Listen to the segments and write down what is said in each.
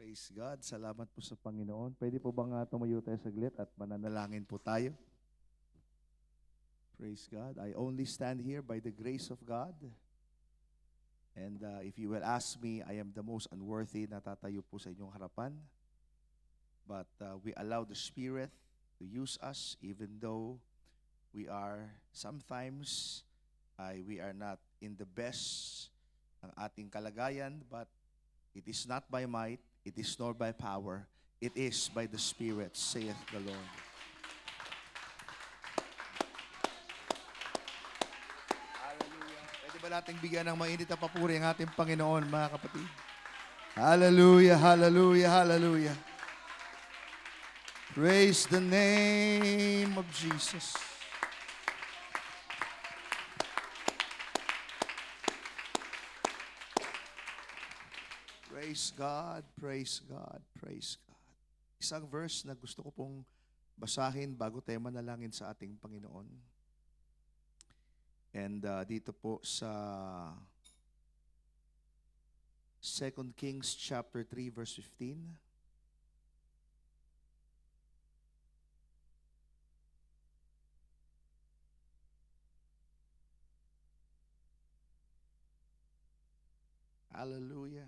Praise God. Salamat po sa Panginoon. Pwede po bang tumayo tayo saglit at mananalangin po tayo? Praise God. I only stand here by the grace of God. And if you will ask me, I am the most unworthy na tatayo po sa inyong harapan. But we allow the Spirit to use us even though we are sometimes, we are not in the best ng ating kalagayan, but it is not by might, it is nor by power, it is by the Spirit, saith the Lord. Hallelujah. Pwede ba nating bigyan ng mainit na papuri ang ating Panginoon, mga kapatid? Hallelujah, hallelujah, hallelujah. Praise the name of Jesus. Praise God, praise God, praise God. Isang verse na gusto ko pong basahin bago tayo manalangin sa ating Panginoon. And dito po sa 2 Kings chapter 3 verse 15. Hallelujah.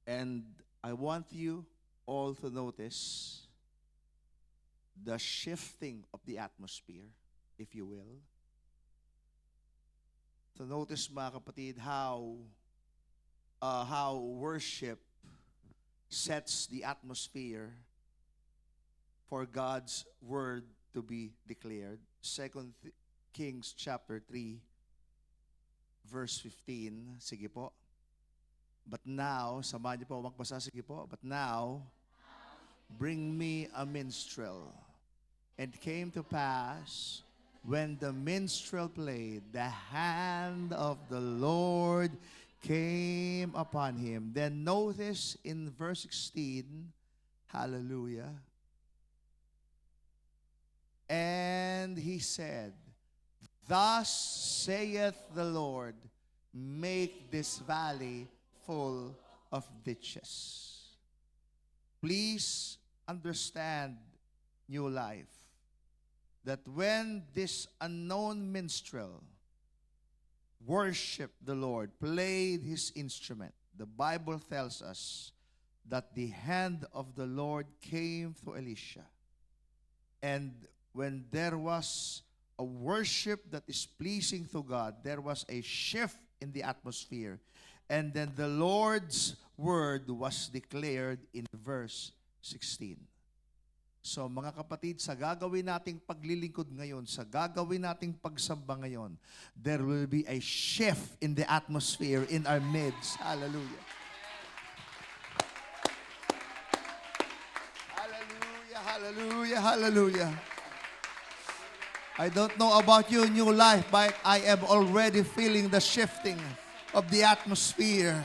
And I want you all to notice the shifting of the atmosphere, if you will. To notice, mga kapatid, how worship sets the atmosphere for God's word to be declared. 2 Kings chapter 3, verse 15. Sige po. But now, samahan niyo po magbasa, sige po. But now, bring me a minstrel. And it came to pass, when the minstrel played, the hand of the Lord came upon him. Then notice in verse 16, hallelujah. And he said, thus saith the Lord, make this valley full of ditches. Please understand, New Life, that when this unknown minstrel worshiped the Lord, played his instrument, the Bible tells us that the hand of the Lord came to Elisha. And when there was a worship that is pleasing to God, there was a shift in the atmosphere. And then the Lord's word was declared in verse 16. So mga kapatid, sa gagawin nating paglilingkod ngayon, sa gagawin nating pagsamba ngayon, there will be a shift in the atmosphere in our midst. Hallelujah. Hallelujah, hallelujah, hallelujah. I don't know about you, New Life, but I am already feeling the shifting of the atmosphere.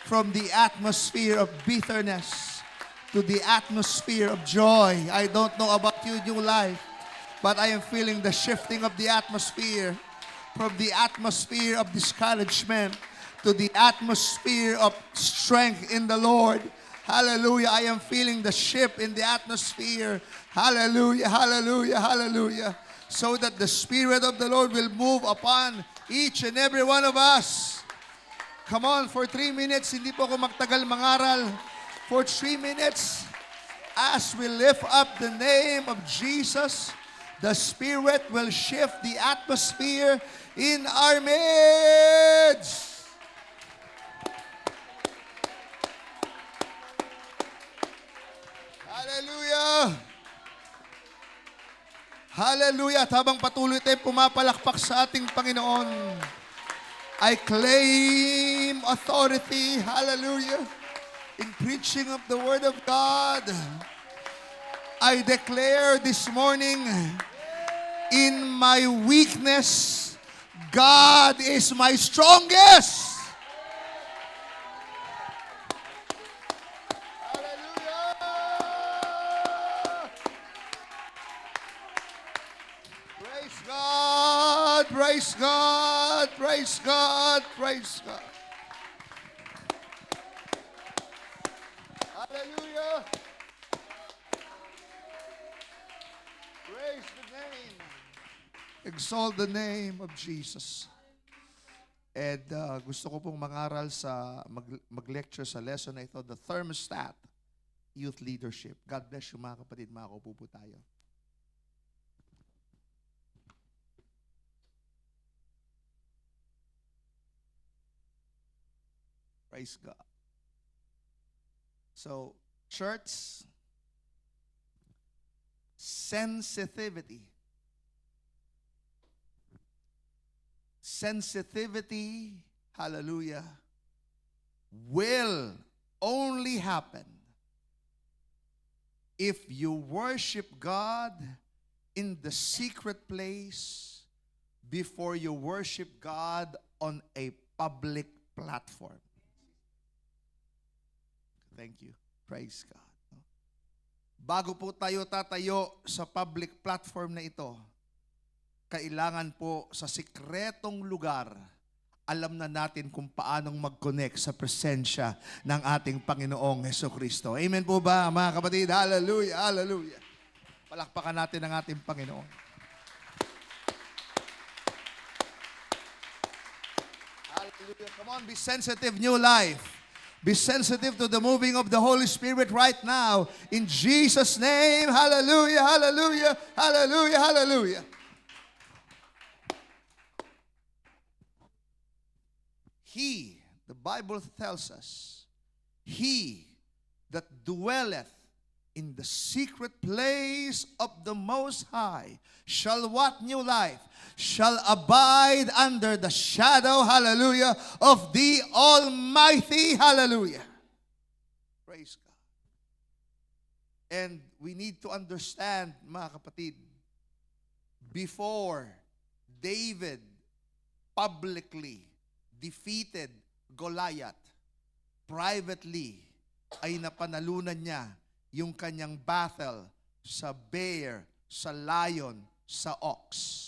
From the atmosphere of bitterness to the atmosphere of joy. I don't know about you, New Life, but I am feeling the shifting of the atmosphere. From the atmosphere of discouragement to the atmosphere of strength in the Lord. Hallelujah. I am feeling the shift in the atmosphere. Hallelujah, hallelujah, hallelujah. So that the Spirit of the Lord will move upon each and every one of us. Come on, for 3 minutes, hindi po ako magtagal mangaral. For 3 minutes, as we lift up the name of Jesus, the Spirit will shift the atmosphere in our midst. Hallelujah! Hallelujah! At habang patuloy tayong pumapalakpak sa ating Panginoon, I claim authority, hallelujah, in preaching of the Word of God. I declare this morning, in my weakness, God is my strongest. Praise God! Praise God! Praise God! Hallelujah! Praise the name. Exalt the name of Jesus. And gusto ko pong mangaral sa, mag-lecture sa lesson na ito, The Thermostat, Youth Leadership. God bless you mga kapatid, makaupo po tayo. Praise God. So, church, sensitivity. Sensitivity, hallelujah, will only happen if you worship God in the secret place before you worship God on a public platform. Thank you. Praise God. Bago po tayo tatayo sa public platform na ito, kailangan po sa sikretong lugar, alam na natin kung paanong mag-connect sa presensya ng ating Panginoong Hesukristo. Amen po ba, mga kapatid? Hallelujah, hallelujah. Palakpakan natin ang ating Panginoon. Hallelujah. Come on, be sensitive, New Life. Be sensitive to the moving of the Holy Spirit right now. In Jesus' name, hallelujah, hallelujah, hallelujah, hallelujah. He, the Bible tells us, he that dwelleth in the secret place of the Most High shall what? New Life? Shall abide under the shadow, hallelujah, of the Almighty, hallelujah. Praise God. And we need to understand, mga kapatid, before David publicly defeated Goliath, privately ay napanalunan niya yung kanyang battle sa bear, sa lion, sa ox.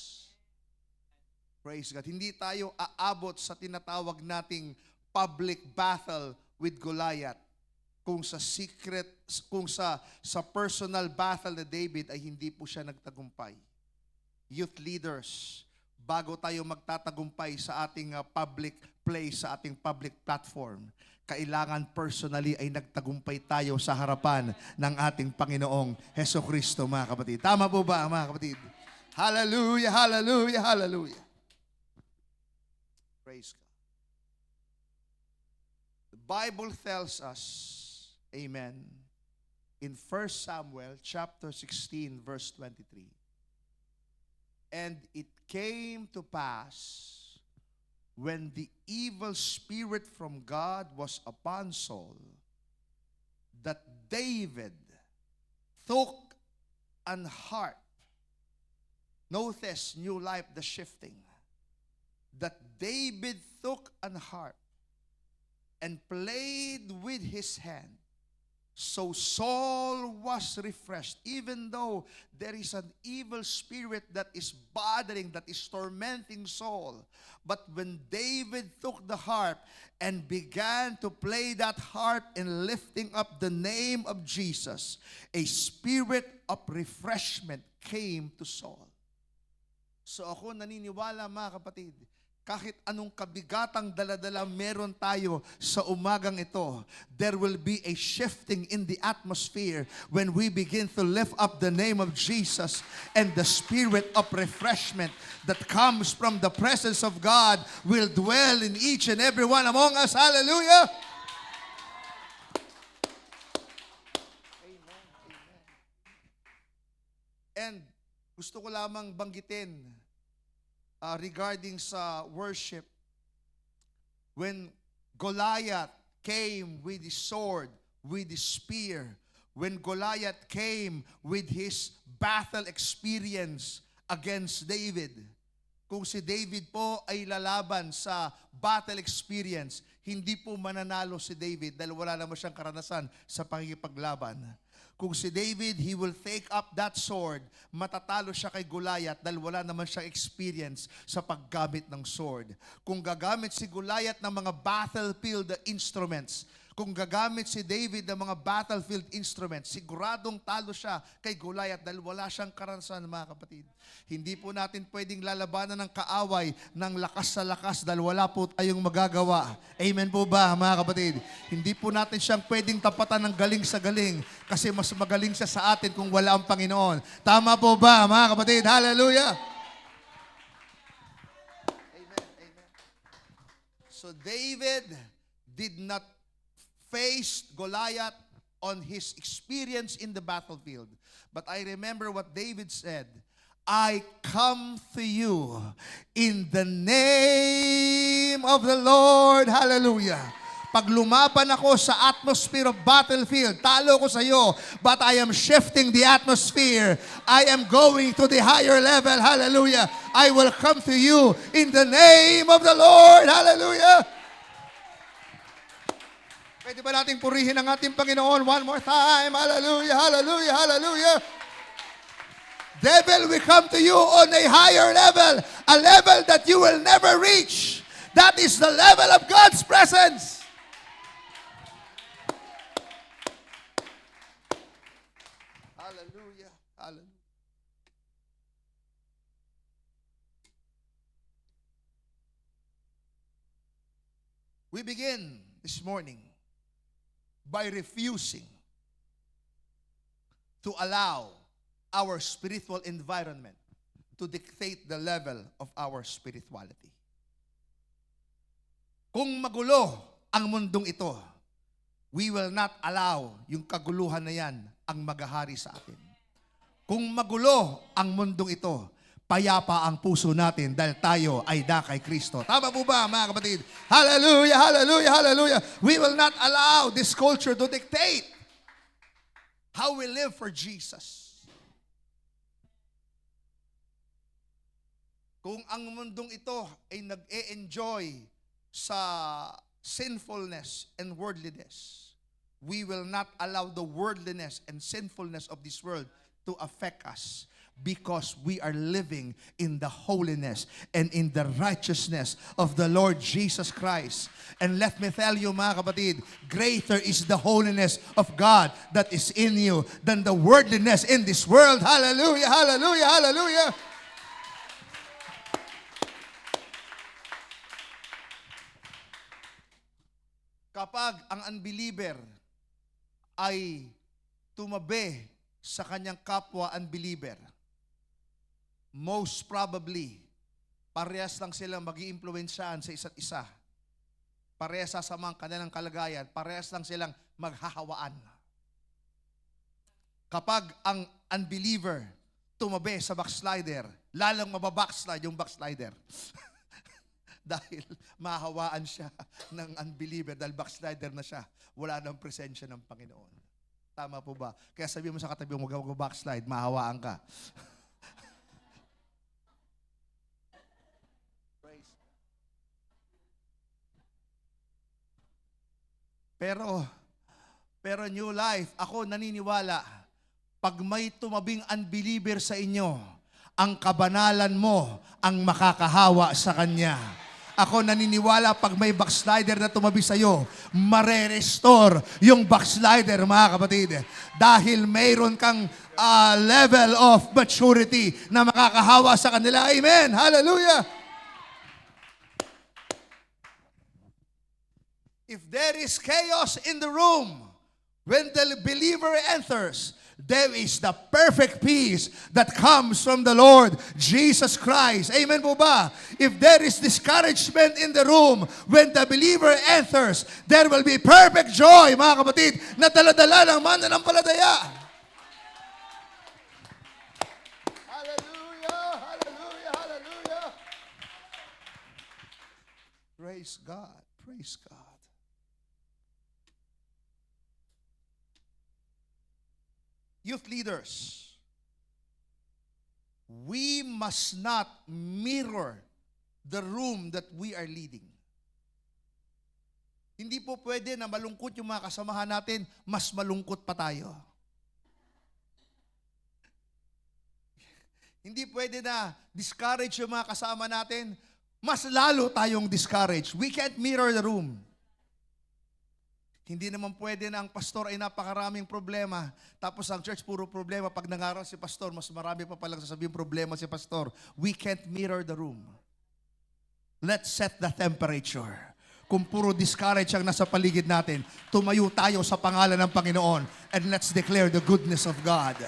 Praise God. Hindi tayo aabot sa tinatawag nating public battle with Goliath kung sa secret, kung sa personal battle na David ay hindi po siya nagtagumpay. Youth leaders, bago tayo magtatagumpay sa ating public place, sa ating public platform, kailangan personally ay nagtagumpay tayo sa harapan ng ating Panginoong Hesukristo, mga kapatid. Tama po ba, mga kapatid? Hallelujah, hallelujah, hallelujah. Praise God. The Bible tells us, amen, in 1 Samuel chapter 16, verse 23. And it came to pass, when the evil spirit from God was upon Saul, that David took an harp. Notice, New Life, the shifting. That David took an harp and played with his hand. So Saul was refreshed, even though there is an evil spirit that is bothering, that is tormenting Saul. But when David took the harp and began to play that harp in lifting up the name of Jesus, a spirit of refreshment came to Saul. So ako naniniwala, mga kapatid, kahit anong kabigatang daladala meron tayo sa umagang ito, there will be a shifting in the atmosphere when we begin to lift up the name of Jesus, and the spirit of refreshment that comes from the presence of God will dwell in each and every one among us. Hallelujah! Amen. Amen. And gusto ko lamang banggitin regarding sa worship, when Goliath came with his sword, with his spear, when Goliath came with his battle experience against David, kung si David po ay lalaban sa battle experience, hindi po mananalo si David dahil wala naman siyang karanasan sa pakikipaglaban. Kung si David, he will take up that sword, matatalo siya kay Goliath dahil wala naman siyang experience sa paggamit ng sword. Kung gagamit si Goliath ng mga battlefield instruments, kung gagamit si David ng mga battlefield instruments, siguradong talo siya kay Goliath dahil wala siyang karanasan, mga kapatid. Hindi po natin pwedeng lalabanan ng kaaway ng lakas sa lakas dahil wala po tayong magagawa. Amen po ba, mga kapatid? Hindi po natin siyang pwedeng tapatan ng galing sa galing kasi mas magaling siya sa atin kung wala ang Panginoon. Tama po ba, mga kapatid? Hallelujah! Amen, amen. So David did not faced Goliath on his experience in the battlefield. But I remember what David said, I come to you in the name of the Lord. Hallelujah. Pag lumaban ako sa atmosphere of battlefield, talo ko sa iyo, but I am shifting the atmosphere. I am going to the higher level. Hallelujah. I will come to you in the name of the Lord. Hallelujah. Pwede ba nating purihin ang ating Panginoon one more time? Hallelujah, hallelujah, hallelujah. Devil, we come to you on a higher level, a level that you will never reach. That is the level of God's presence. Hallelujah, hallelujah. We begin this morning by refusing to allow our spiritual environment to dictate the level of our spirituality. Kung magulo ang mundong ito, we will not allow yung kaguluhan na yan ang maghahari sa atin. Kung magulo ang mundong ito, payapa ang puso natin dahil tayo ay da kay Kristo. Tama po ba, mga kapatid? Hallelujah, hallelujah, hallelujah. We will not allow this culture to dictate how we live for Jesus. Kung ang mundong ito ay nag-e-enjoy sa sinfulness and worldliness, we will not allow the worldliness and sinfulness of this world to affect us. Because we are living in the holiness and in the righteousness of the Lord Jesus Christ. And let me tell you, mga kapatid, greater is the holiness of God that is in you than the worldliness in this world. Hallelujah, hallelujah, hallelujah. Kapag ang unbeliever ay tumabi sa kanyang kapwa unbeliever, most probably, parehas lang silang mag-iimpluwensyahan sa isa't isa. Parehas sasamang kanilang kalagayan. Parehas lang silang maghahawaan. Kapag ang unbeliever tumabi sa backslider, lalong mababackslide yung backslider. Dahil mahawaan siya ng unbeliever dahil backslider na siya. Wala nang presensya ng Panginoon. Tama po ba? Kaya sabi mo sa katabi mo, mag-backslide, mahawaan ka. Pero New Life, ako naniniwala, pag may tumabing unbeliever sa inyo, ang kabanalan mo ang makakahawa sa kanya. Ako naniniwala, pag may backslider na tumabi sa iyo, mare-restore yung backslider, mga kapatid. Dahil mayroon kang level of maturity na makakahawa sa kanila. Amen! Hallelujah! If there is chaos in the room, when the believer enters, there is the perfect peace that comes from the Lord Jesus Christ. Amen po ba? If there is discouragement in the room, when the believer enters, there will be perfect joy, mga kapatid, na dala-dala ng mananampalataya. Hallelujah, hallelujah, hallelujah. Praise God, praise God. Youth leaders, we must not mirror the room that we are leading. Hindi po pwede na malungkot yung mga kasamahan natin, mas malungkot pa tayo. Hindi pwede na discourage yung mga kasama natin. Mas lalo tayong discourage. We can't mirror the room. Hindi naman pwede na ang pastor ay napakaraming problema. Tapos ang church puro problema. Pag nangaral si pastor, mas marami pa palang sasabihin problema si pastor. We can't mirror the room. Let's set the temperature. Kung puro discourage ang nasa paligid natin, tumayo tayo sa pangalan ng Panginoon and let's declare the goodness of God.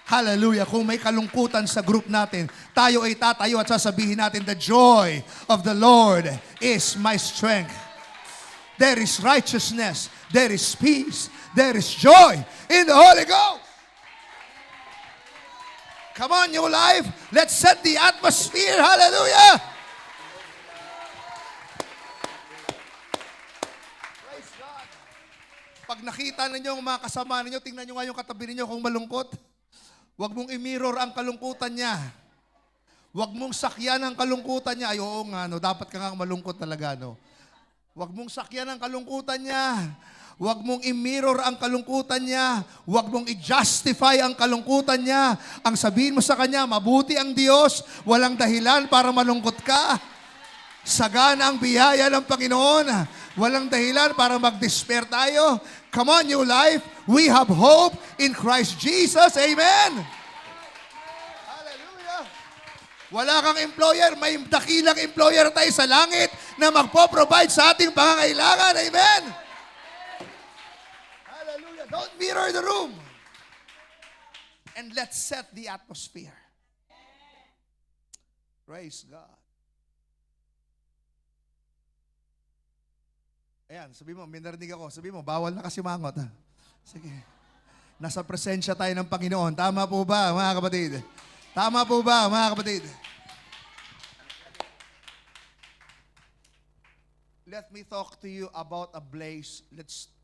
Hallelujah. Kung may kalungkutan sa group natin, tayo ay tatayo at sasabihin natin, the joy of the Lord is my strength. There is righteousness, there is peace, there is joy in the Holy Ghost. Come on, New Life. Let's set the atmosphere. Hallelujah. Praise God. Pag nakita ninyo ang mga kasama ninyo, tingnan nyo nga yung katabi ninyo kung malungkot. Huwag mong i-mirror ang kalungkutan niya. Huwag mong sakyan ang kalungkutan niya. Ay, oo nga, no, dapat ka nga malungkot talaga, no. Huwag mong sakyan ang kalungkutan niya. Huwag mong i-mirror ang kalungkutan niya. Huwag mong i-justify ang kalungkutan niya. Ang sabihin mo sa kanya, mabuti ang Diyos, walang dahilan para malungkot ka. Sagana ang biyaya ng Panginoon. Walang dahilan para mag-despair tayo. Come on, New Life. We have hope in Christ Jesus. Amen. Hallelujah. Wala kang employer, may dakilang employer tayo sa langit na magpo-provide sa ating pangangailangan. Amen. Hallelujah. Don't mirror the room. And let's set the atmosphere. Praise God. Ayan, sabi mo, may narinig ako. Sabi mo, bawal na kasi mangot. Ha? Sige. Nasa presensya tayo ng Panginoon. Tama po ba, mga kapatid? Tama po ba, mga kapatid? Let me talk to you about a blaze.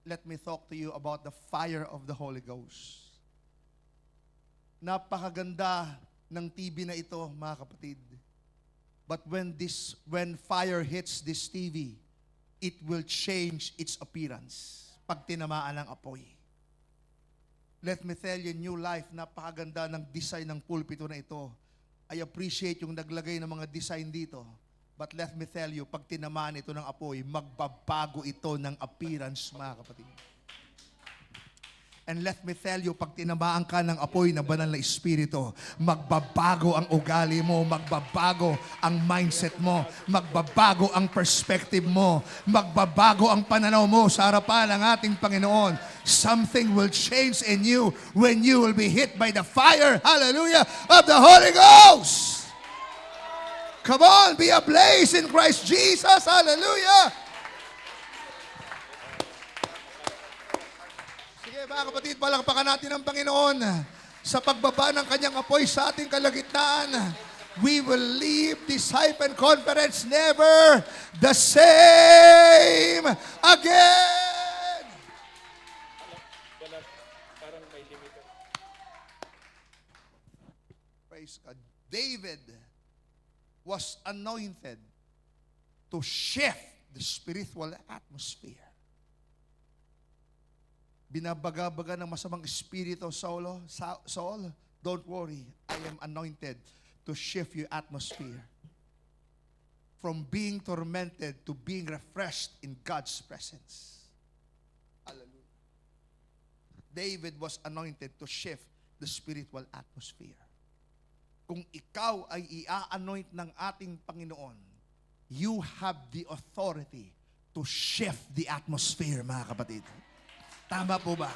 Let me talk to you about the fire of the Holy Ghost. Napakaganda ng TV na ito, mga kapatid. But when fire hits this TV, it will change its appearance pag tinamaan ng apoy. Let me tell you, New Life, napakaganda ng design ng pulpito na ito. I appreciate yung naglagay ng mga design dito. But let me tell you, pag tinamaan ito ng apoy, magbabago ito ng appearance, mga kapatid. And let me tell you, pag tinamaan ka ng apoy na banal na espiritu, magbabago ang ugali mo, magbabago ang mindset mo, magbabago ang perspective mo, magbabago ang pananaw mo sa harapan ng ating Panginoon. Something will change in you when you will be hit by the fire, hallelujah, of the Holy Ghost. Come on, be ablaze in Christ Jesus, hallelujah. Mga kapatid, palakpakan natin ang Panginoon sa pagbaba ng kanyang apoy sa ating kalagitnaan. We will leave this Hyphen Conference never the same again. Praise God. David was anointed to shift the spiritual atmosphere. Binabaga-baga ng masamang espiritu, Saul, don't worry. I am anointed to shift your atmosphere. From being tormented to being refreshed in God's presence. Hallelujah. David was anointed to shift the spiritual atmosphere. Kung ikaw ay i-anoint ng ating Panginoon, you have the authority to shift the atmosphere, mga kapatid. Tama po ba?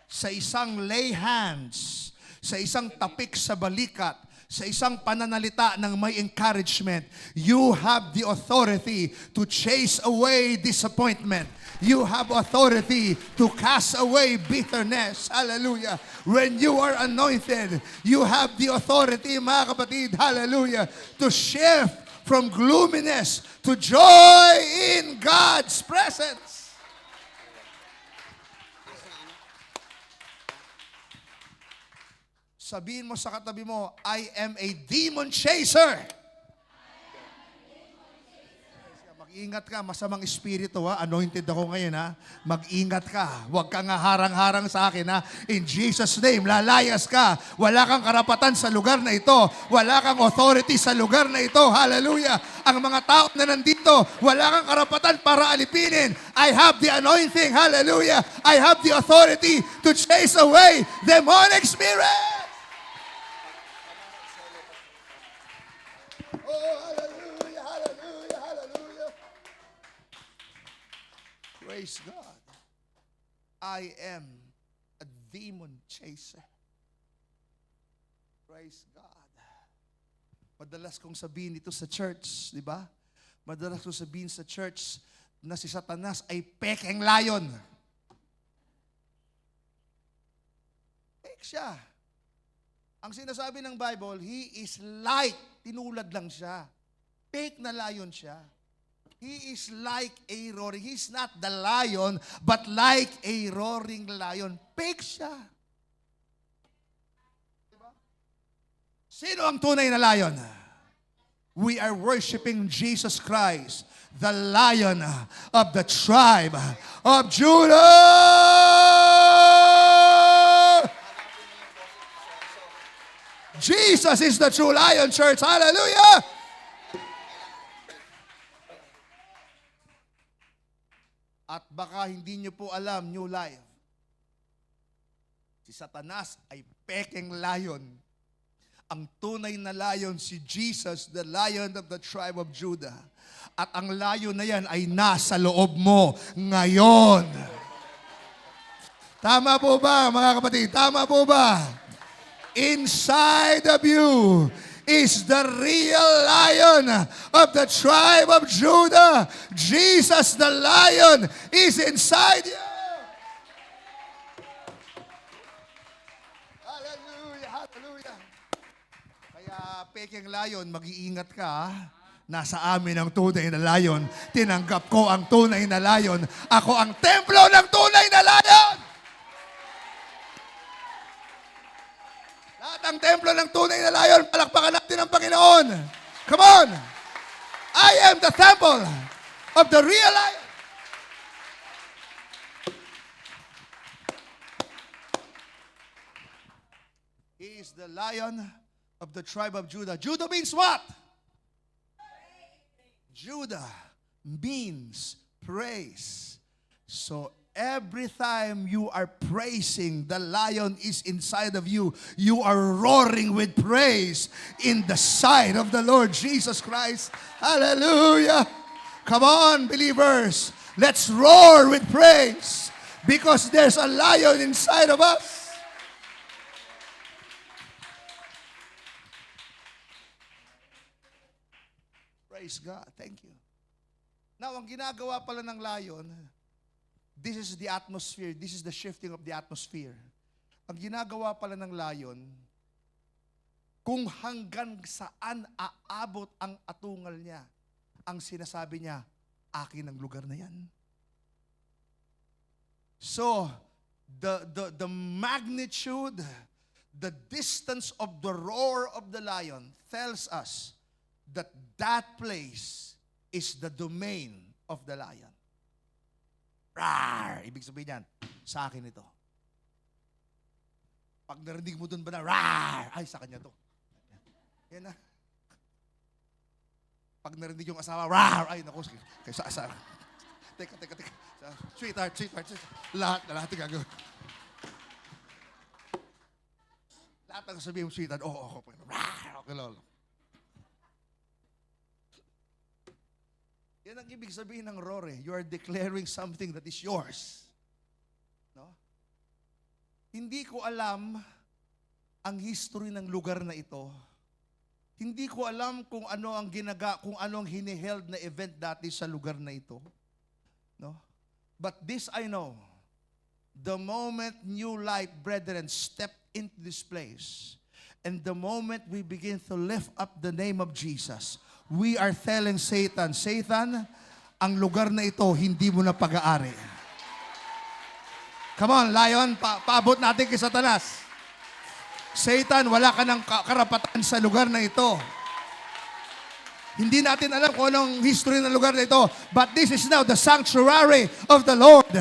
Sa isang lay hands, sa isang tapik sa balikat, sa isang pananalita ng may encouragement, you have the authority to chase away disappointment. You have authority to cast away bitterness. Hallelujah. When you are anointed, you have the authority, mga kapatid, hallelujah, to shift from gloominess to joy in God's presence. Sabihin mo sa katabi mo, I am a demon chaser. Ingat ka, masamang espiritu ha. Anointed ako ngayon ha. Mag-ingat ka. Huwag kang harang-harang sa akin ha. In Jesus' name, lalayas ka. Wala kang karapatan sa lugar na ito. Wala kang authority sa lugar na ito. Hallelujah. Ang mga tao na nandito, wala kang karapatan para alipinin. I have the anointing. Hallelujah. I have the authority to chase away demonic spirits. Oh, hallelujah, hallelujah, hallelujah. Praise God. I am a demon chaser. Praise God. Madalas kong sabihin ito sa church, di ba? Madalas kong sabihin sa church na si Satanas ay pekeng lion. Pek siya. Ang sinasabi ng Bible, he is like, tinulad lang siya. Fake na lion siya. He is like a roaring. He's not the lion, but like a roaring lion. Fake siya. Diba? Sino ang tunay na lion? We are worshiping Jesus Christ, the Lion of the tribe of Judah. Jesus is the true lion, church. Hallelujah! At baka hindi nyo po alam, New Life, si Satanas ay pekeng lion. Ang tunay na lion, si Jesus, the Lion of the tribe of Judah. At ang lion na yan ay nasa loob mo ngayon. Tama po ba, mga kapatid? Tama po ba? Inside of you is the real lion of the tribe of Judah. Jesus the lion is inside you. Hallelujah, hallelujah. Kaya pekeng lion, mag-iingat ka. Nasa amin ang tunay na lion. Tinanggap ko ang tunay na lion. Ako ang templo ng tunay na lion. Ang templo ng tunay na lion, palakpakan natin ang Panginoon. Come on! I am the temple of the real lion. He is the lion of the tribe of Judah. Judah means what? Judah means praise. So every time you are praising, the lion is inside of you. You are roaring with praise in the sight of the Lord Jesus Christ. Hallelujah. Come on, believers. Let's roar with praise because there's a lion inside of us. Praise God. Thank you. Now, ang ginagawa pala ng lion, this is the atmosphere. This is the shifting of the atmosphere. Ang ginagawa pala ng lion, kung hanggang saan aabot ang atungal niya, ang sinasabi niya, akin ang lugar na yan. So, the magnitude, the distance of the roar of the lion tells us that that place is the domain of the lion. Rar! Ibig sabihin yan, sa akin ito. Pag narinig mo dun ba na, rar! Ay, sa kanya to. Yan na. Pag narinig yung asawa, rar! Ay, naku, kaysa asawa. Teka. Sweetheart. Lahat yung gagawin. Lahat ang sabihin mo, sweetheart, oo, rar! Okay, lolo. Yan ang ibig sabihin ng roar. You are declaring something that is yours. No? Hindi ko alam ang history ng lugar na ito. Hindi ko alam kung ano ang kung ano ang hiniheld na event dati sa lugar na ito. No? But this I know. The moment New Life brethren stepped into this place, and the moment we begin to lift up the name of Jesus, we are telling Satan, ang lugar na ito, hindi mo na pag-aari. Come on, lion, paabot natin kay Satanas. Satan, wala ka ng karapatan sa lugar na ito. Hindi natin alam kung anong history ng lugar na ito. But this is now the sanctuary of the Lord.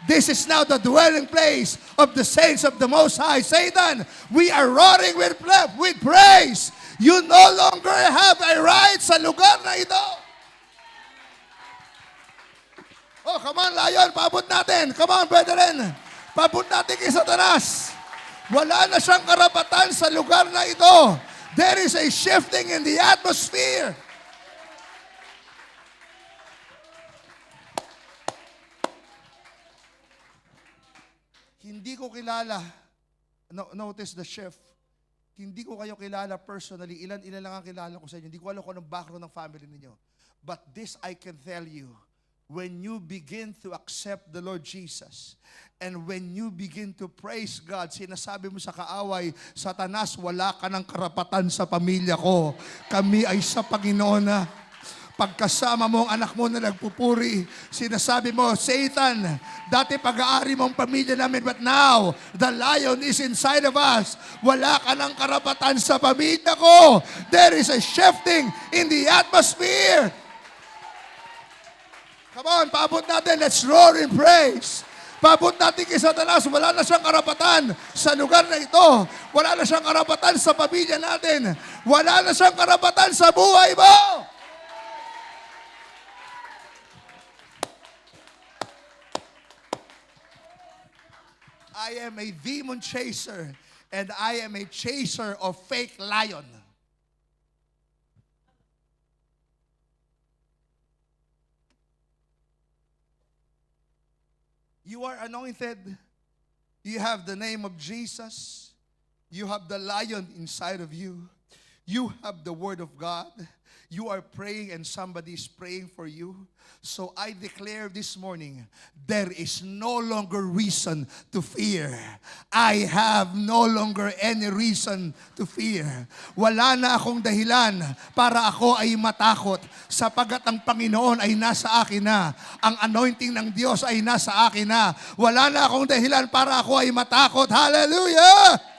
This is now the dwelling place of the saints of the Most High. Satan, we are roaring with praise. You no longer have a right sa lugar na ito. Oh, come on, Lion. Paabot natin. Come on, brethren. Paabot natin kay Satanas. Wala na siyang karapatan sa lugar na ito. There is a shifting in the atmosphere. Hindi ko kilala. Notice the shift. Hindi ko kayo kilala personally. Ilan lang ang kilala ko sa inyo. Hindi ko alam kung anong background ng family ninyo. But this I can tell you. When you begin to accept the Lord Jesus, and when you begin to praise God, sinasabi mo sa kaaway, Satanas, wala ka ng karapatan sa pamilya ko. Kami ay sa Panginoon na. Pagkasama mo ang anak mo na nagpupuri, sinasabi mo, Satan, dati pag-aari mo ang pamilya namin, but now, the lion is inside of us. Wala ka ng karapatan sa pamilya ko. There is a shifting in the atmosphere. Come on, paabot natin. Let's roar in praise. Paabot natin kay Satanas. Wala na siyang karapatan sa lugar na ito. Wala na siyang karapatan sa pamilya natin. Wala na siyang karapatan sa buhay mo. I am a demon chaser, and I am a chaser of fake lion. You are anointed. You have the name of Jesus. You have the lion inside of you. You have the word of God. You are praying and somebody is praying for you. So I declare this morning, there is no longer reason to fear. I have no longer any reason to fear. Wala na akong dahilan para ako ay matakot sapagat ang Panginoon ay nasa akin na. Ang anointing ng Diyos ay nasa akin na. Wala na akong dahilan para ako ay matakot. Hallelujah!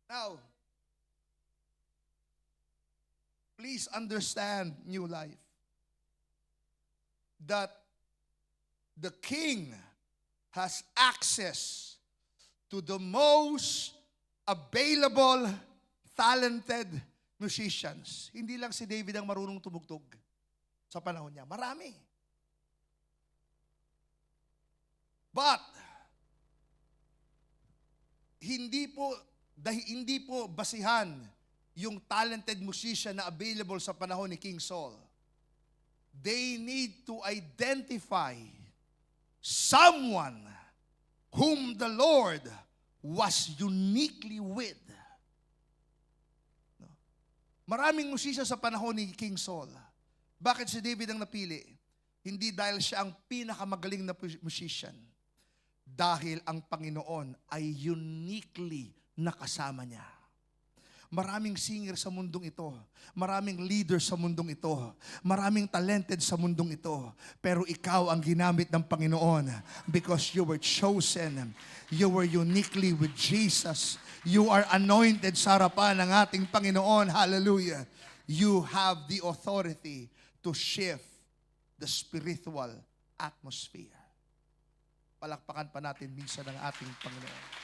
Now, please understand, New Life, that the King has access to the most available, talented musicians. Hindi lang si David ang marunong tumugtog sa panahon niya. Marami. But, hindi po basihan yung talented musician na available sa panahon ni King Saul. They need to identify someone whom the Lord was uniquely with. Maraming musician sa panahon ni King Saul. Bakit si David ang napili? Hindi dahil siya ang pinakamagaling na musician. Dahil ang Panginoon ay uniquely nakasama niya. Maraming singer sa mundong ito. Maraming leader sa mundong ito. Maraming talented sa mundong ito. Pero ikaw ang ginamit ng Panginoon because you were chosen. You were uniquely with Jesus. You are anointed sa harapan ng ating Panginoon. Hallelujah. You have the authority to shift the spiritual atmosphere. Palakpakan pa natin minsan ng ating Panginoon.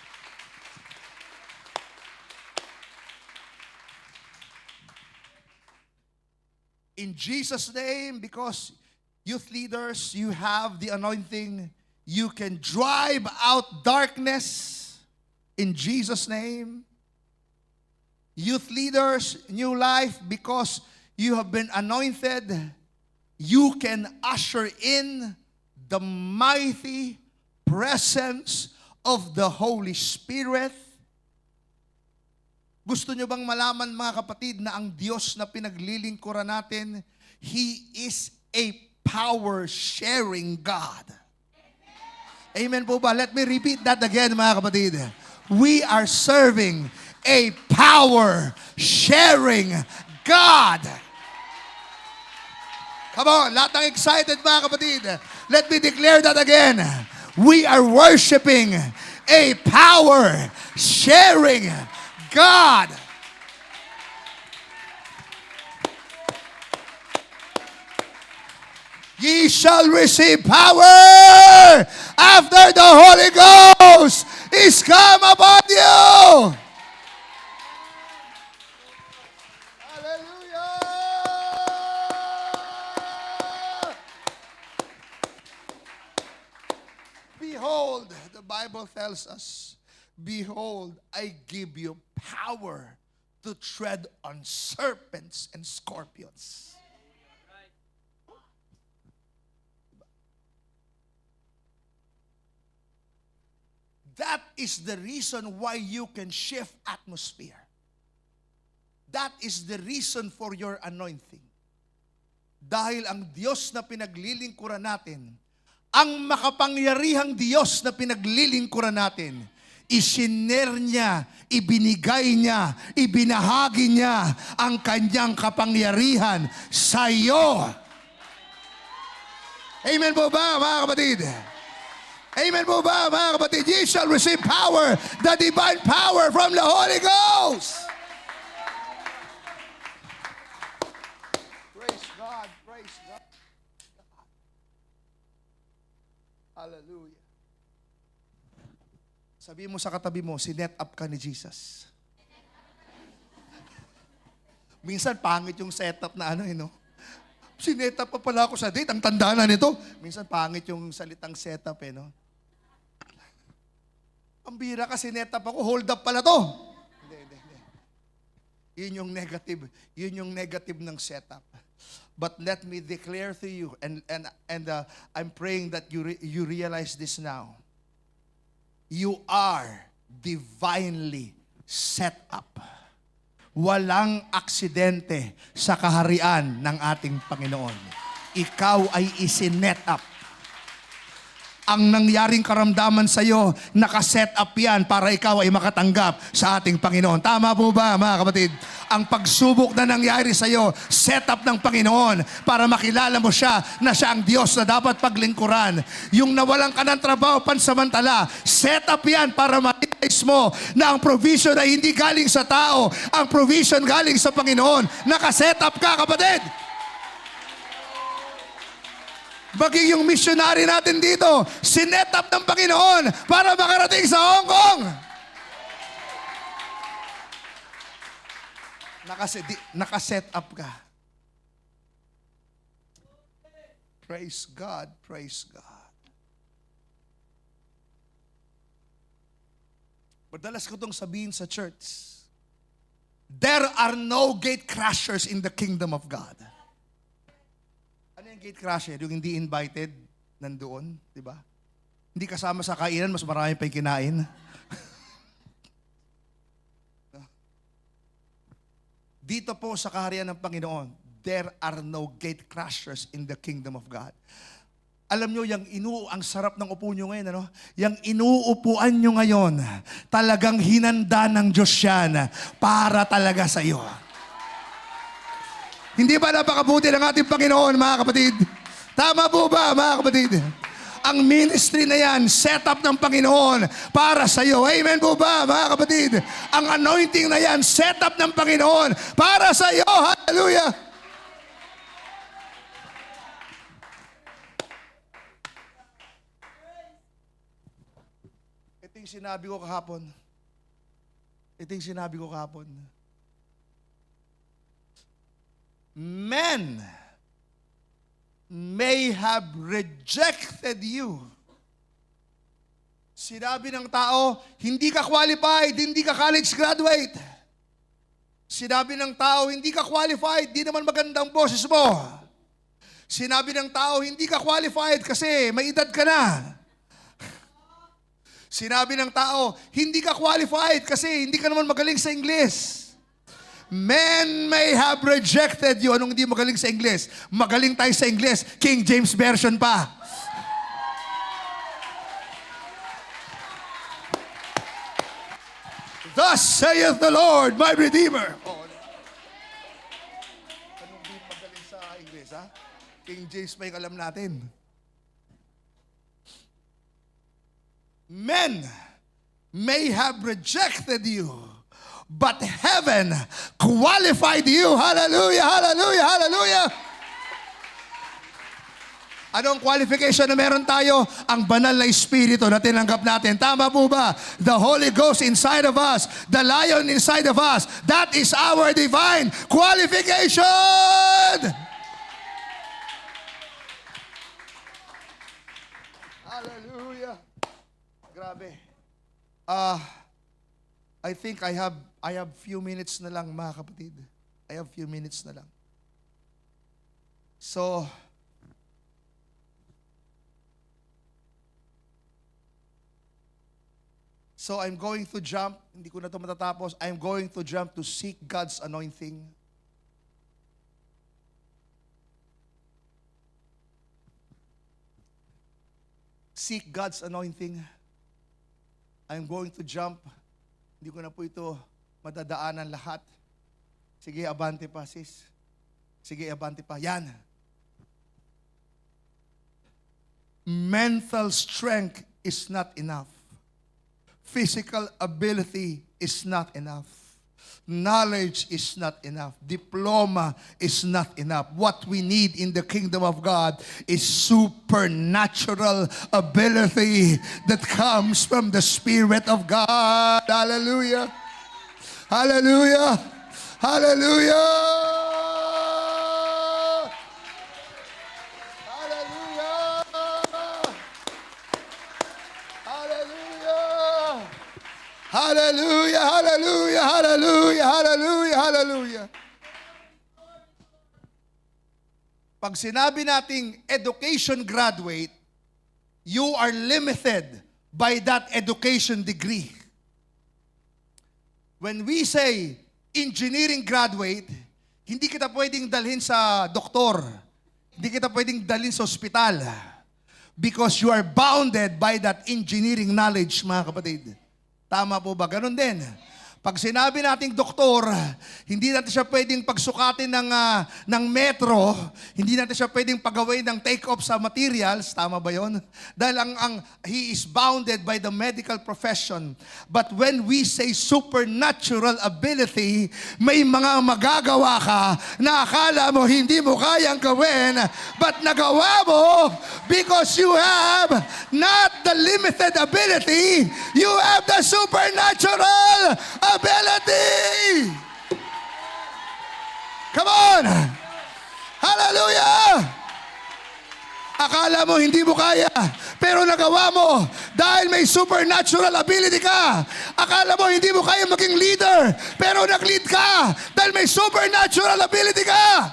In Jesus' name, because youth leaders, you have the anointing, you can drive out darkness in Jesus' name. Youth leaders, New Life, because you have been anointed, you can usher in the mighty presence of the Holy Spirit. Gusto nyo bang malaman, mga kapatid, na ang Diyos na pinaglilingkuran natin, He is a power-sharing God. Amen po ba? Let me repeat that again, mga kapatid. We are serving a power-sharing God. Come on, lahat ng excited, mga kapatid. Let me declare that again. We are worshiping a power sharing God. Ye shall receive power after the Holy Ghost is come upon you. Hallelujah. Behold, the Bible tells us, behold, I give you power to tread on serpents and scorpions. That is the reason why you can shift atmosphere. That is the reason for your anointing. Dahil ang Diyos na pinaglilingkuran natin, ang makapangyarihang Diyos na pinaglilingkuran natin, isiner niya, ibinigay niya, ibinahagi niya ang kanyang kapangyarihan sa iyo. Amen po ba, mga kapatid? Amen po ba, mga kapatid? Ye shall receive power, the divine power from the Holy Ghost. Praise God, praise God. Hallelujah. Sabi mo sa katabi mo, sinet up ka ni Jesus. Minsan, pangit yung setup na no? Sinet up pa pala ako sa date, ang tanda na nito. Minsan, pangit yung salitang setup no? Ang bira kasi net up ako, hold up pala to. Hindi. Yun yung negative ng setup. But let me declare to you, and I'm praying that you realize this now. You are divinely set up. Walang aksidente sa kaharian ng ating Panginoon. Ikaw ay isinet up. Ang nangyaring karamdaman sa iyo, nakaset up yan para ikaw ay makatanggap sa ating Panginoon. Tama po ba, mga kapatid? Ang pagsubok na nangyari sa iyo, set up ng Panginoon para makilala mo siya na siya ang Diyos na dapat paglingkuran. Yung nawalan ka ng trabaho pansamantala, set up yan para ma-realize mo na ang provision ay hindi galing sa tao, ang provision galing sa Panginoon. Nakaset up ka, kapatid! Maging yung missionary natin dito, sinet up ng Panginoon para makarating sa Hong Kong. Nakaset up ka. Praise God, praise God. Madalas ko itong sabihin sa church, there are no gate crashers in the kingdom of God. Ano yung gate crasher? Yung hindi invited, nandoon, di ba? Hindi kasama sa kainan, mas marami pa yung kinain. Dito po sa kaharian ng Panginoon, there are no gate crashers in the kingdom of God. Alam nyo, ang sarap ng upo nyo ngayon, Yung inuupuan nyo ngayon, talagang hinanda ng Diyos yan para talaga sa iyo. Hindi ba napakabuti ng ating Panginoon, mga kapatid? Tama po ba, mga kapatid? Ang ministry na yan, set up ng Panginoon para sa iyo. Amen po ba, mga kapatid? Ang anointing na yan, set up ng Panginoon para sa iyo. Hallelujah! Ito yung sinabi ko kahapon. Men may have rejected you. Sinabi ng tao, hindi ka qualified, hindi ka college graduate. Sinabi ng tao, hindi ka qualified, di naman magandang boses mo. Sinabi ng tao, hindi ka qualified kasi may edad ka na. Sinabi ng tao, hindi ka qualified kasi hindi ka naman magaling sa English. Men may have rejected you. Anong hindi magaling sa English? Magaling tayo sa English. King James Version pa. Thus saith the Lord, my Redeemer. Anong hindi magaling sa English, ha? King James pa yung alam natin. Men may have rejected you, but heaven qualified you. Hallelujah, hallelujah, hallelujah. Anong qualification na meron tayo? Ang banal na Espiritu na tinanggap natin. Tama po ba? The Holy Ghost inside of us, the Lion inside of us, that is our divine qualification! Hallelujah. Grabe. I think I have few minutes na lang, mga kapatid. I have few minutes na lang. So I'm going to jump, hindi ko na ito matatapos, I'm going to jump to seek God's anointing. Seek God's anointing. I'm going to jump. Hindi ko na po ito madadaanan lahat. Sige, abante pa, sis. Sige, abante pa. Yan. Mental strength is not enough. Physical ability is not enough. Knowledge is not enough. Diploma is not enough. What we need in the kingdom of God is supernatural ability that comes from the Spirit of God. Hallelujah. Hallelujah. Hallelujah. Hallelujah, hallelujah, hallelujah, hallelujah, hallelujah. Pag sinabi nating education graduate, you are limited by that education degree. When we say engineering graduate, hindi kita pwedeng dalhin sa doktor. Hindi kita pwedeng dalhin sa ospital. Because you are bounded by that engineering knowledge, mga kapatid. Tama po ba? Ganun din. Pag sinabi nating doktor, hindi natin siya pwedeng pagsukatin ng metro, hindi natin siya pwedeng pagawin ng take-off sa materials, tama ba yon? Dahil he is bounded by the medical profession. But when we say supernatural ability, may mga magagawa ka na akala mo hindi mo kayang gawin, but nagawa mo because you have not the limited ability, you have the supernatural ability. Come on. Hallelujah. Akala mo hindi mo kaya, pero nagawa mo dahil may supernatural ability ka. Akala mo hindi mo kaya maging leader, pero nag-lead ka dahil may supernatural ability ka.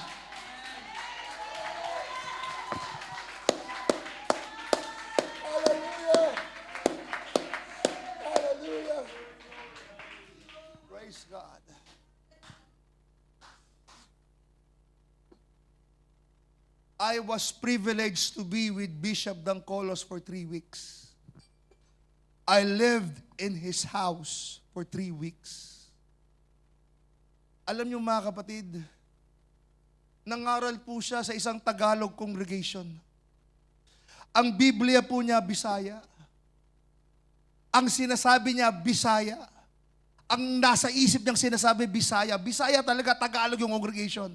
I was privileged to be with Bishop Dancolos for 3 weeks. I lived in his house for 3 weeks. Alam niyo mga kapatid, nangaral po siya sa isang Tagalog congregation. Ang Biblia po niya, Bisaya. Ang sinasabi niya, Bisaya. Ang nasa isip niyang sinasabi, Bisaya. Bisaya talaga, Tagalog yung congregation.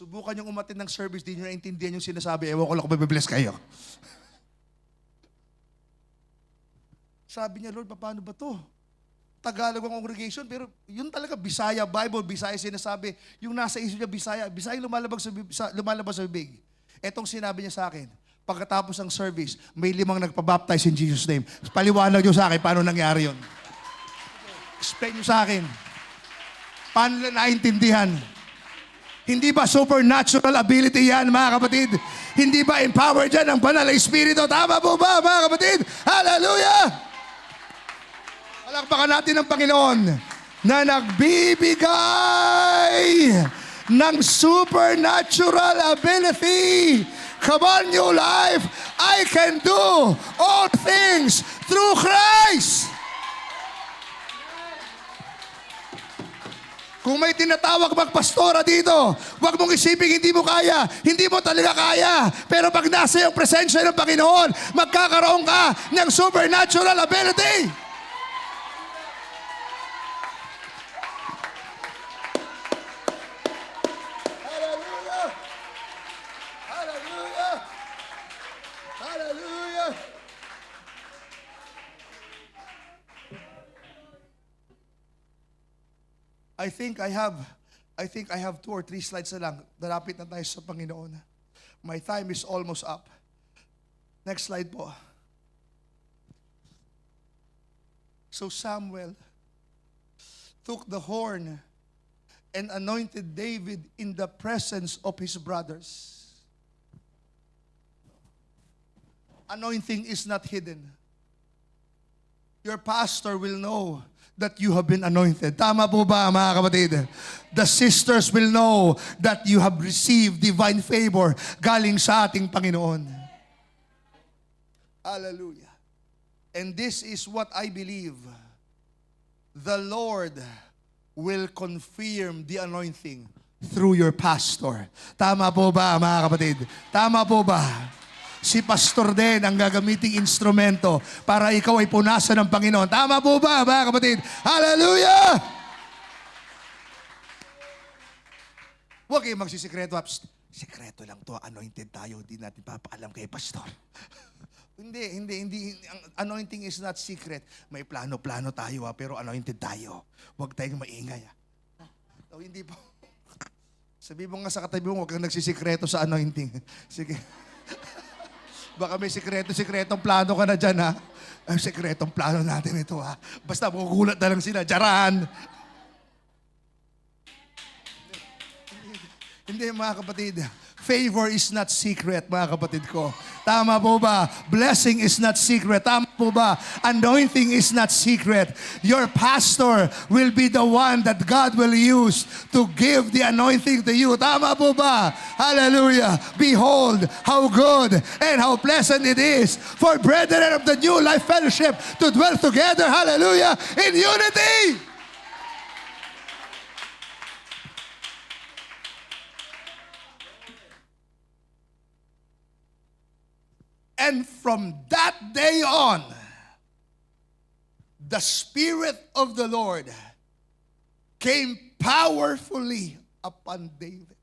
Subukan yung umatin ng service, di nyo naintindihan yung sinasabi, ewan ko lang kung mabibless kayo. Sabi niya, Lord, paano ba to? Tagalog ang congregation, pero yun talaga, Bisaya, Bible, Bisaya sinasabi, yung nasa isip niya, Bisaya, Bisaya lumalabas sa bibig. Etong sinabi niya sa akin, pagkatapos ng service, may 5 nagpabaptize in Jesus' name. Paliwanag niyo sa akin, paano nangyari yun? Explain niyo sa akin. Paano nila naintindihan? Hindi ba supernatural ability yan, mga kapatid? Hindi ba empowered yan ang banal na Espiritu? Tama po ba, mga kapatid? Hallelujah! Palakpakan natin ang Panginoon na nagbibigay ng supernatural ability. Come on, new life! I can do all things through Christ! Kung may tinatawag magpastora dito, huwag mong isipin hindi mo kaya. Hindi mo talaga kaya. Pero pag nasa yung presensya ng Panginoon, magkakaroon ka ng supernatural ability. Hallelujah! Hallelujah! Hallelujah! I think I have 2 or 3 slides na lang. Dalapit na tayo sa Panginoon. My time is almost up. Next slide po. So Samuel took the horn and anointed David in the presence of his brothers. Anointing is not hidden. Your pastor will know that you have been anointed. Tama po ba, mga kapatid? The sisters will know that you have received divine favor galing sa ating Panginoon. Hallelujah. And this is what I believe. The Lord will confirm the anointing through your pastor. Tama po ba, mga kapatid? Tama po ba? Si pastor din ang gagamiting instrumento para ikaw ay punasan ng Panginoon. Tama po ba, mga kapatid? Hallelujah! Huwag kayong magsisikreto. Sikreto lang to, anointed tayo. Hindi natin papaalam kay pastor. Hindi. Ang anointing is not secret. May plano-plano tayo, pero anointed tayo. Huwag tayong maingay. No, hindi po. Sabi mo nga sa katabi mo, huwag kang nagsisikreto sa anointing. Sige. Baka may sikretong plano ka na dyan, ha? Ay, sikretong plano natin ito, ha? Basta magugulat na lang sila. Charan! Hindi, mga kapatid. Favor is not secret, mga kapatid ko. Tama po ba? Blessing is not secret. Tama po ba? Anointing is not secret. Your pastor will be the one that God will use to give the anointing to you. Tama po ba? Hallelujah. Behold, how good and how pleasant it is for brethren of the New Life Fellowship to dwell together, hallelujah, in unity. And from that day on, the Spirit of the Lord came powerfully upon David.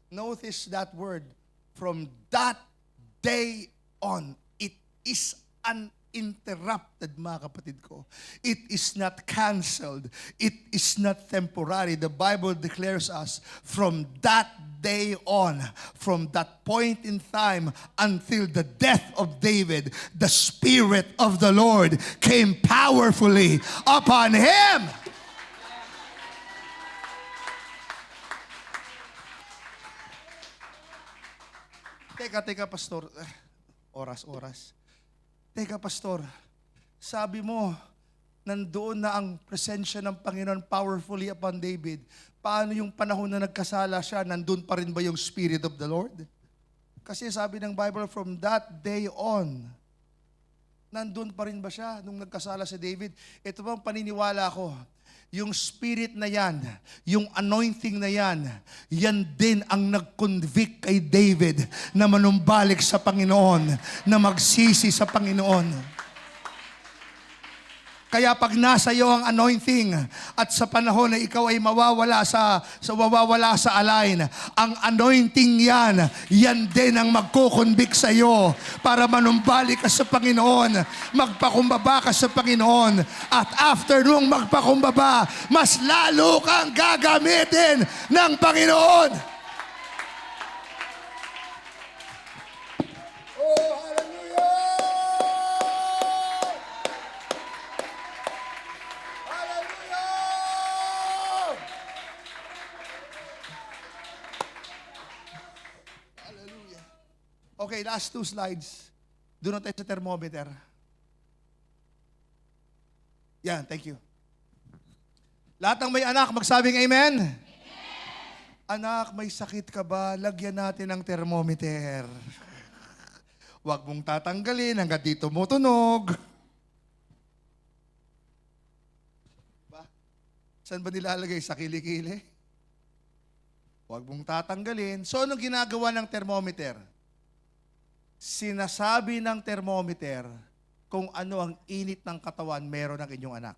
Notice that word, from that day on. It is uninterrupted, mga kapatid ko. It is not canceled. It is not temporary. The Bible declares us from that day on, from that point in time until the death of David, the Spirit of the Lord came powerfully upon him. Teka, pastor. Oras. Teka, pastor. Sabi mo, nandoon na ang presensya ng Panginoon powerfully upon David. Paano yung panahon na nagkasala siya, nandun pa rin ba yung Spirit of the Lord? Kasi sabi ng Bible, from that day on, nandun pa rin ba siya nung nagkasala si David? Ito bang paniniwala ko? Yung Spirit na yan, yung anointing na yan, yan din ang nag-convict kay David na manumbalik sa Panginoon, na magsisi sa Panginoon. Kaya pag nasa iyo ang anointing at sa panahon na ikaw ay mawawala sa alain, ang anointing yan din ang magkukonvict sa iyo para manumbalik ka sa Panginoon, magpakumbaba ka sa Panginoon. At after nung magpakumbaba, mas lalo kang gagamitin ng Panginoon. Oh, hallelujah! Okay, last 2 slides. Doon na tayo sa thermometer. Yan, thank you. Lahat ng may anak, magsabing amen? Amen. Anak, may sakit ka ba? Lagyan natin ng thermometer. Huwag mong tatanggalin hanggang dito mo tunog. Saan ba nilalagay? Sa kilikili? Huwag mong tatanggalin. So, anong ginagawa ng thermometer? Sinasabi ng thermometer kung ano ang init ng katawan meron ng inyong anak.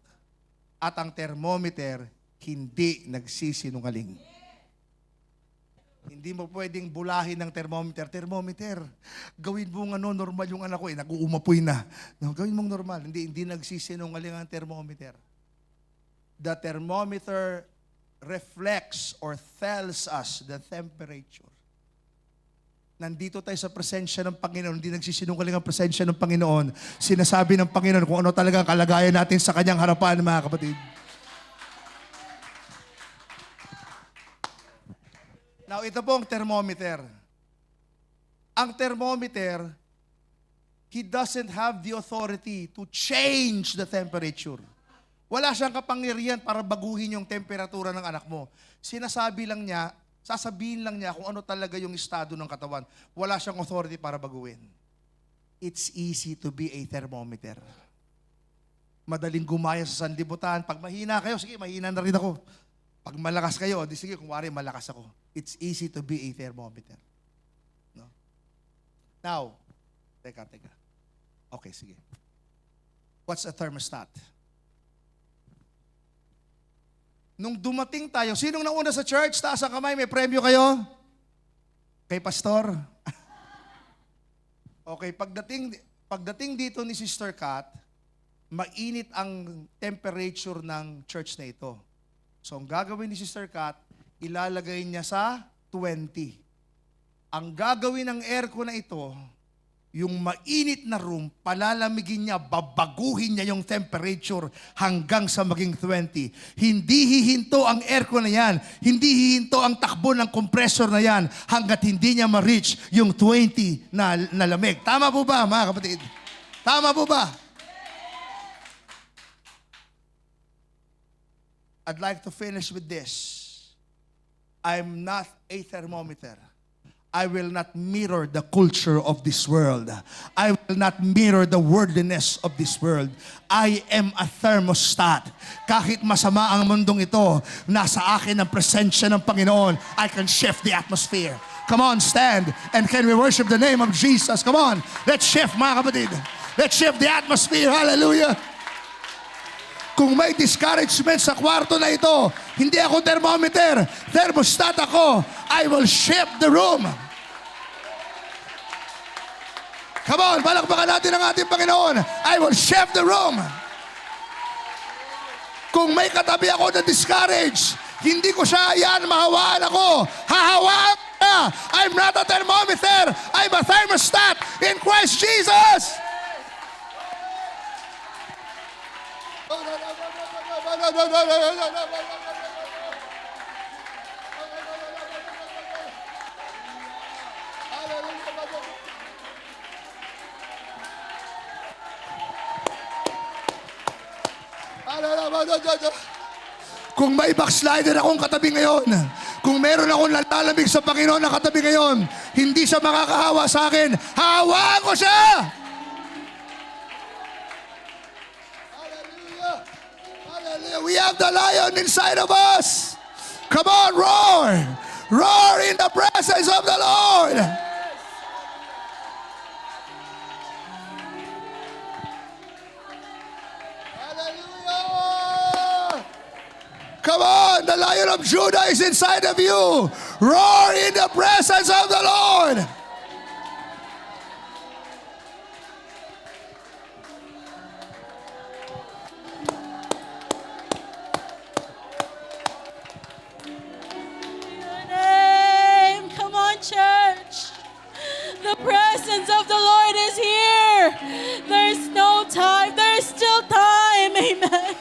At ang thermometer, hindi nagsisinungaling. Hindi mo pwedeng bulahin ng thermometer. Thermometer, gawin mo normal yung anak ko. Nag-uumapoy na. No, gawin mong normal. Hindi nagsisinungaling ang thermometer. The thermometer reflects or tells us the temperature. Nandito tayo sa presensya ng Panginoon. Hindi nagsisinungaling ang presensya ng Panginoon. Sinasabi ng Panginoon kung ano talaga ang kalagayan natin sa Kanyang harapan, mga kapatid. Now, ito po ang thermometer. Ang thermometer, he doesn't have the authority to change the temperature. Wala siyang kapangyarihan para baguhin yung temperatura ng anak mo. Sinasabi lang niya, sasabihin lang niya kung ano talaga yung estado ng katawan. Wala siyang authority para baguhin. It's easy to be a thermometer. Madaling gumaya sa sanlibutan. Pag mahina kayo, sige, mahina na rin ako. Pag malakas kayo, di sige, kung wari malakas ako. It's easy to be a thermometer. No? Now, teka. Okay, sige. What's a thermostat? Nung dumating tayo, sinong nauna sa church? Taas ang kamay, may premyo kayo? Kay pastor? Okay, pagdating dito ni Sister Kat, mainit ang temperature ng church na ito. So, ang gagawin ni Sister Kat, ilalagay niya sa 20. Ang gagawin ng aircon na ito, yung mainit na room, palalamigin niya, babaguhin niya yung temperature hanggang sa maging 20. Hindi hihinto ang aircon na yan, hindi hihinto ang takbo ng compressor na yan hanggat hindi niya ma-reach yung 20 na lamig. Tama po ba, mga kapatid? Tama po ba? I'd like to finish with this. I'm not a thermometer. I will not mirror the culture of this world. I will not mirror the worldliness of this world. I am a thermostat. Kahit masama ang mundong ito, nasa akin ang presensya ng Panginoon. I can shift the atmosphere. Come on, stand. And can we worship the name of Jesus? Come on. Let's shift, mga kapatid. Let's shift the atmosphere. Hallelujah. Kung may discouragement sa kwarto na ito, hindi ako thermometer, thermostat ako. I will shift the room. Come on, palakpakan natin ang ating Panginoon. I will shift the room. Kung may katabi ako na discourage, hindi ko siya yan, mahawaan ako. Hahawaan na. I'm not a thermometer. I'm a thermostat in Christ Jesus. Kung may backslider akong katabi ngayon, kung meron akong lalalamig sa Panginoon na katabi ngayon, hindi siya makakahawa sa akin, hahawaan ko siya! Hallelujah! Hallelujah! We have the lion inside of us! Come on, roar! Roar in the presence of the Lord! Come on, the Lion of Judah is inside of you. Roar in the presence of the Lord. Your name. Come on, church. The presence of the Lord is here. There's no time. There's still time. Amen.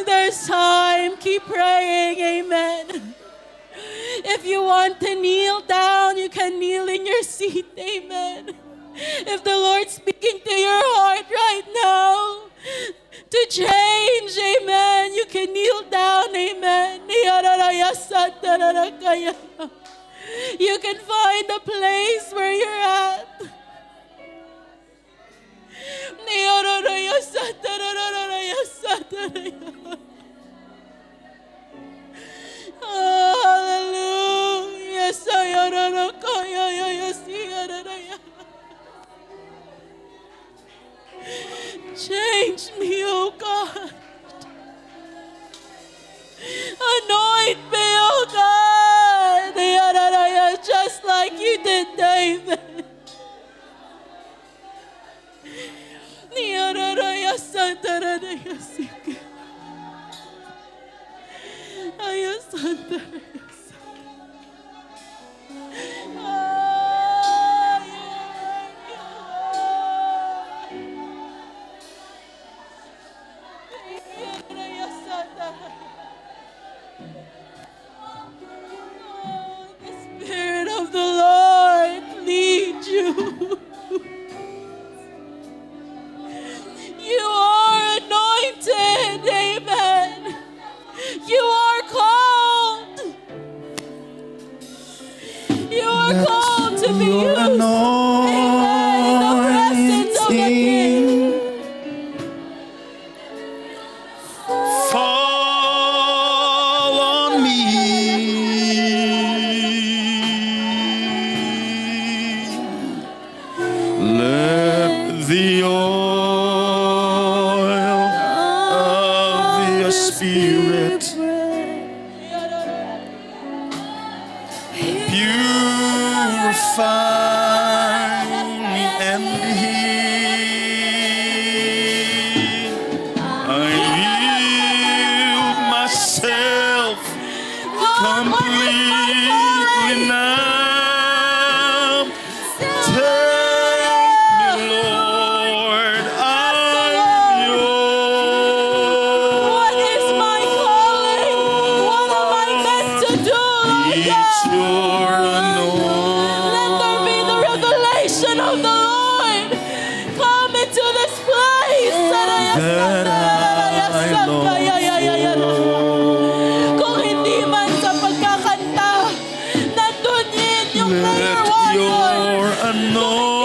There's time. Keep praying. Amen. If you want to kneel down, you can kneel in your seat. Amen. If the Lord's speaking to your heart right now to change, amen, you can kneel down. Amen. You can find a place where you're at. Hallelujah. Change me, oh God. Anoint me, oh God. Just like you did David. The Spirit of the Lord lead you. You are anointed, amen. You are called. You are called to be used, amen, in the presence of the King. Fall on me. Let the oil of your Spirit purify and heal. I yield myself completely now. Take me, Lord, I'm yours. What is my calling? What am I meant to do, Lord Each God? your Let there be the revelation of the Lord. Come into this place. that I long Kung hindi man sa pagkakanta, nandun yun yung prayer Let warrior. your anointing